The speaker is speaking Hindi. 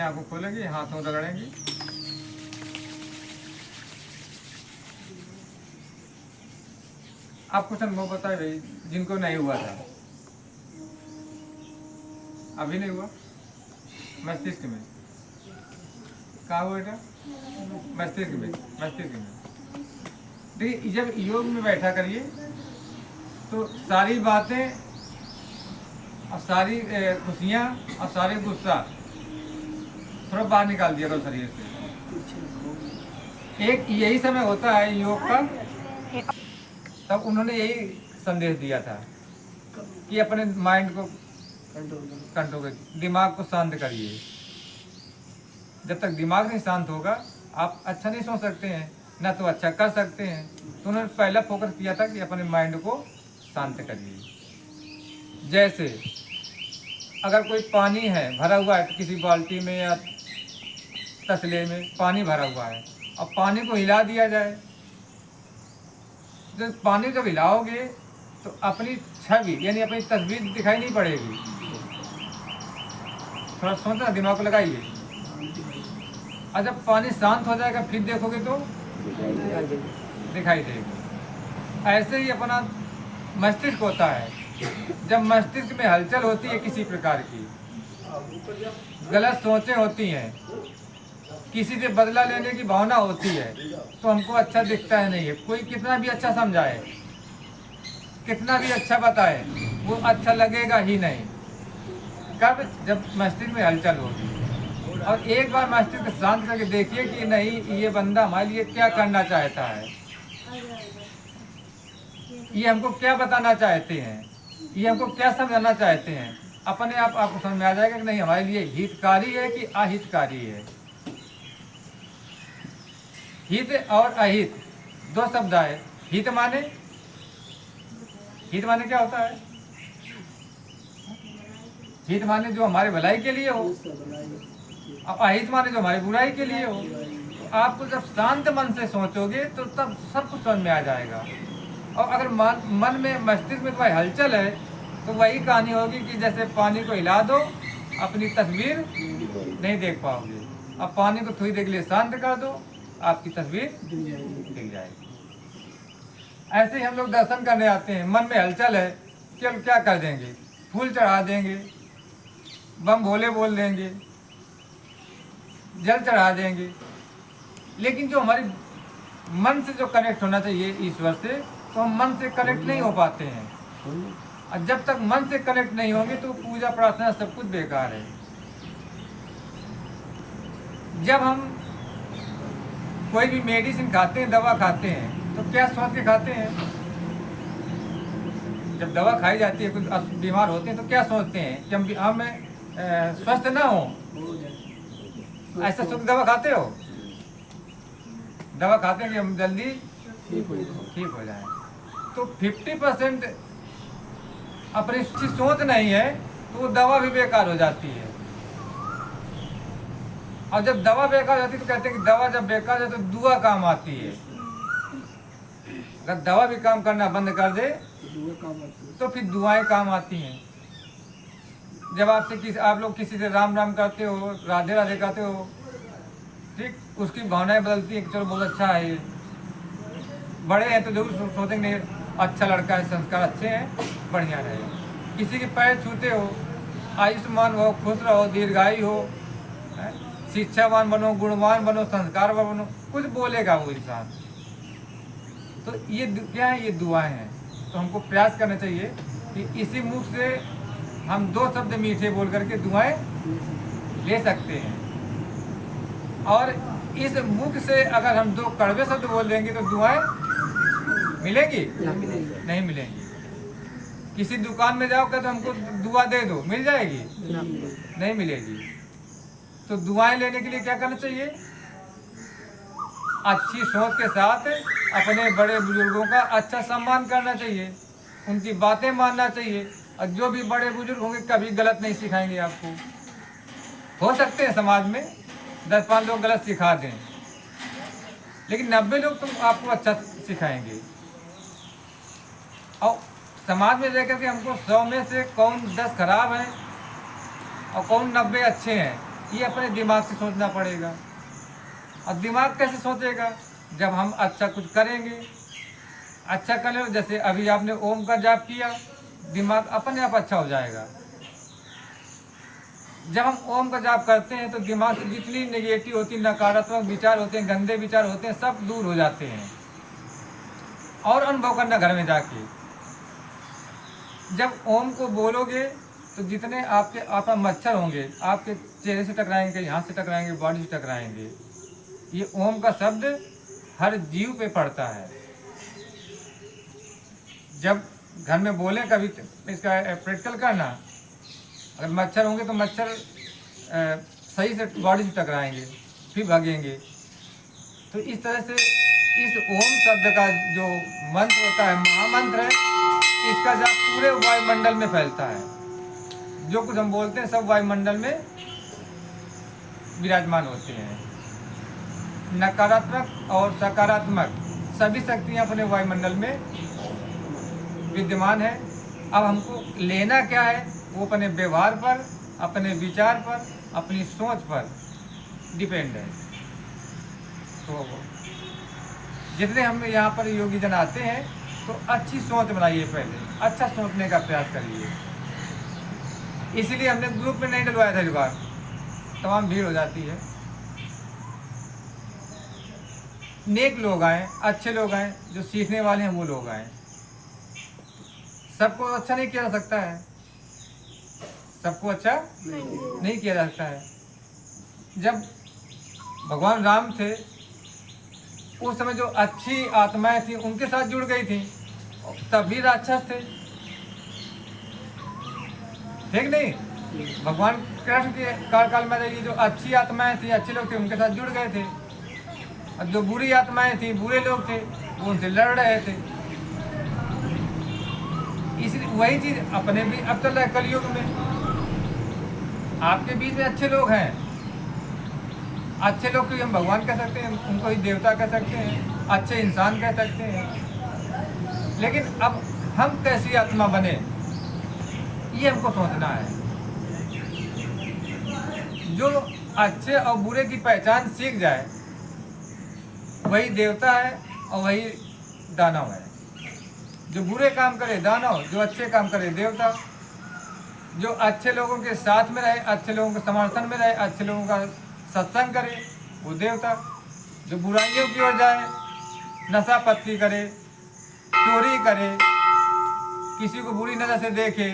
आंखों खोलेंगी, हाथों रगड़ेंगी। आप कुछ अनुभव बताए भाई जिनको नहीं हुआ था। अभी नहीं हुआ, मस्तिष्क में कहाँ हुआ बेटा? मस्तिष्क में, मस्तिष्क में। देखिए जब योग में बैठा करिए तो सारी बातें और सारी खुशियाँ और सारे गुस्सा थोड़ा बाहर निकाल दिया करो शरीर से। एक यही समय होता है योग का। तब उन्होंने यही संदेश दिया था कि अपने माइंड को कंट्रोल करिए, दिमाग को शांत करिए। जब तक दिमाग नहीं शांत होगा आप अच्छा नहीं सोच सकते हैं, ना तो अच्छा कर सकते हैं। तो उन्होंने पहला फोकस किया था कि अपने माइंड को शांत करिए। जैसे अगर कोई पानी है भरा हुआ है किसी बाल्टी में या तसले में पानी भरा हुआ है और पानी को हिला दिया जाए, तो पानी जब हिलाओगे तो अपनी छवि यानी अपनी तस्वीर दिखाई नहीं पड़ेगी। थोड़ा सोचना, दिमाग को लगाइए। और जब पानी शांत हो जाएगा फिर देखोगे तो दिखाई देगी। ऐसे ही अपना मस्तिष्क होता है। जब मस्तिष्क में हलचल होती है किसी प्रकार की, गलत सोचें होती हैं, किसी से बदला लेने की भावना होती है, तो हमको अच्छा दिखता है नहीं है। कोई कितना भी अच्छा समझाए, कितना भी अच्छा बताए, वो अच्छा लगेगा ही नहीं। कब? जब मस्तिष्क में हलचल होगी। और एक बार मस्तिष्क शांत करके देखिए कि नहीं ये बंदा हमारे लिए क्या करना चाहता है, ये हमको क्या बताना चाहते हैं, ये हमको क्या समझाना चाहते हैं। अपने आप आपको समझ में आ जाएगा कि नहीं हमारे लिए हितकारी है कि अहितकारी है। हित और अहित दो शब्द आए। हित माने क्या होता है? हित माने जो हमारे भलाई के लिए हो, और अहित माने जो हमारी बुराई के लिए हो। तो आपको जब शांत मन से सोचोगे तो तब सब कुछ समझ में आ जाएगा। और अगर मन में मस्तिष्क में कोई हलचल है तो वही कहानी होगी कि जैसे पानी को हिला दो, अपनी तस्वीर नहीं देख पाओगे। अब पानी को थोड़ी देर के लिए शांत कर दो, आपकी तस्वीर दिख जाएगी। ऐसे ही हम लोग दर्शन करने आते हैं, मन में हलचल है, चल क्या कर देंगे, फूल चढ़ा देंगे, बम भोले बोल देंगे, जल चढ़ा देंगे। लेकिन जो हमारी मन से जो कनेक्ट होना चाहिए ईश्वर से, तो हम मन से कनेक्ट नहीं हो पाते हैं। और जब तक मन से कनेक्ट नहीं होंगे तो पूजा प्रार्थना सब कुछ बेकार है। जब हम कोई भी मेडिसिन खाते हैं, दवा खाते हैं, तो क्या सोच के खाते हैं? जब दवा खाई जाती है, कुछ बीमार होते हैं तो क्या सोचते हैं कि हम स्वस्थ ना हो। ऐसा सुख दवा खाते हो? दवा खाते हैं कि हम जल्दी ठीक हो जाए। तो 50% अपनी सोच नहीं है तो वो दवा भी बेकार हो जाती है। और जब दवा बेकार होती है तो कहते हैं कि दवा जब बेकार है तो दुआ काम आती है। अगर दवा भी काम करना बंद कर दे तो फिर दुआएं काम आती हैं। जब आप लोग किसी से राम राम करते हो, राधे राधे कहते हो, ठीक, उसकी भावनाएं बदलती हैं कि चलो बहुत अच्छा है ये, बड़े हैं तो जरूर सोचेंगे अच्छा लड़का है, संस्कार अच्छे हैं, बढ़िया रहे। किसी के पैर छूते हो, आयुष्मान हो, खुश रहो, दीर्घायु हो, शिक्षावान बनो, गुणवान बनो, संस्कारवान बनो, कुछ बोलेगा वो इंसान। तो ये क्या है? ये दुआएं हैं। तो हमको प्रयास करना चाहिए कि इसी मुख से हम दो शब्द मीठे बोल करके दुआएं ले सकते हैं। और इस मुख से अगर हम दो कड़वे शब्द बोल देंगे तो दुआएं मिलेंगी? नहीं मिलेंगी। किसी दुकान में जाओ तो हमको दुआ दे दो, मिल जाएगी? नहीं मिलेगी। तो दुआएं लेने के लिए क्या करना चाहिए? अच्छी सोच के साथ अपने बड़े बुजुर्गों का अच्छा सम्मान करना चाहिए, उनकी बातें मानना चाहिए। और जो भी बड़े बुजुर्ग होंगे कभी गलत नहीं सिखाएंगे आपको। हो सकते हैं समाज में 10-5 लोग गलत सिखा दें, लेकिन 90 लोग तो आपको अच्छा सिखाएंगे। और समाज में रहकर के हमको 100 में से कौन 10 खराब हैं और कौन 90 अच्छे हैं, ये अपने दिमाग से सोचना पड़ेगा। और दिमाग कैसे सोचेगा? जब हम अच्छा कुछ करेंगे, अच्छा करें। जैसे अभी आपने ओम का जाप किया, दिमाग अपने आप अच्छा हो जाएगा। जब हम ओम का जाप करते हैं तो दिमाग से जितनी नेगेटिव होती, नकारात्मक विचार होते हैं, गंदे विचार होते हैं, सब दूर हो जाते हैं। और अनुभव करना घर में जाके, जब ओम को बोलोगे तो जितने आपका मच्छर होंगे आपके चेहरे से टकराएंगे, यहाँ से टकराएंगे, बॉडी से टकराएंगे। ये ओम का शब्द हर जीव पे पड़ता है। जब घर में बोले कभी इसका प्रैक्टिकल करना, अगर मच्छर होंगे तो मच्छर सही से बॉडी से टकराएंगे, फिर भागेंगे। तो इस तरह से इस ओम शब्द का जो मंत्र होता है, महामंत्र है, इसका जाप पूरे वायुमंडल में फैलता है। जो कुछ हम बोलते हैं सब वायुमंडल में विराजमान होते हैं। नकारात्मक और सकारात्मक सभी शक्तियाँ अपने वायुमंडल में विद्यमान है। अब हमको लेना क्या है? वो अपने व्यवहार पर, अपने विचार पर, अपनी सोच पर डिपेंड है। तो जितने हम यहाँ पर योगी जन आते हैं तो अच्छी सोच बनाइए, पहले अच्छा सोचने का प्रयास करिए। इसीलिए हमने ग्रुप में नहीं डलवाया था इस बार, तमाम भीड़ हो जाती है। नेक लोग आए, अच्छे लोग आए, जो सीखने वाले हैं वो लोग आए। सबको अच्छा नहीं किया जा सकता है, सबको अच्छा नहीं किया जा सकता है। जब भगवान राम थे उस समय जो अच्छी आत्माएं थी उनके साथ जुड़ गई थी, तब भी राक्षस थे, ठीक नहीं? भगवान कृष्ण के कार्यकाल में ये जो अच्छी आत्माएं थी, अच्छे लोग थे, उनके साथ जुड़ गए थे। और जो बुरी आत्माएं थी, बुरे लोग थे, वो उनसे लड़ रहे थे। इसलिए वही चीज अपने भी अब चल रहा है कलयुग में। आपके बीच में अच्छे लोग हैं, अच्छे लोग को हम भगवान कह सकते हैं, उनको ही देवता कह सकते हैं, अच्छे इंसान कह सकते हैं। लेकिन अब हम कैसी आत्मा बने, ये हमको सोचना है। जो अच्छे और बुरे की पहचान सीख जाए वही देवता है और वही दानव है। जो बुरे काम करे दानव, जो अच्छे काम करे देवता। जो अच्छे लोगों के साथ में रहे, अच्छे लोगों के समर्थन में रहे, अच्छे लोगों का सत्संग करे, वो देवता। जो बुराइयों की ओर जाए, नशा पत्ती करे, चोरी करे, किसी को बुरी नजर से देखे,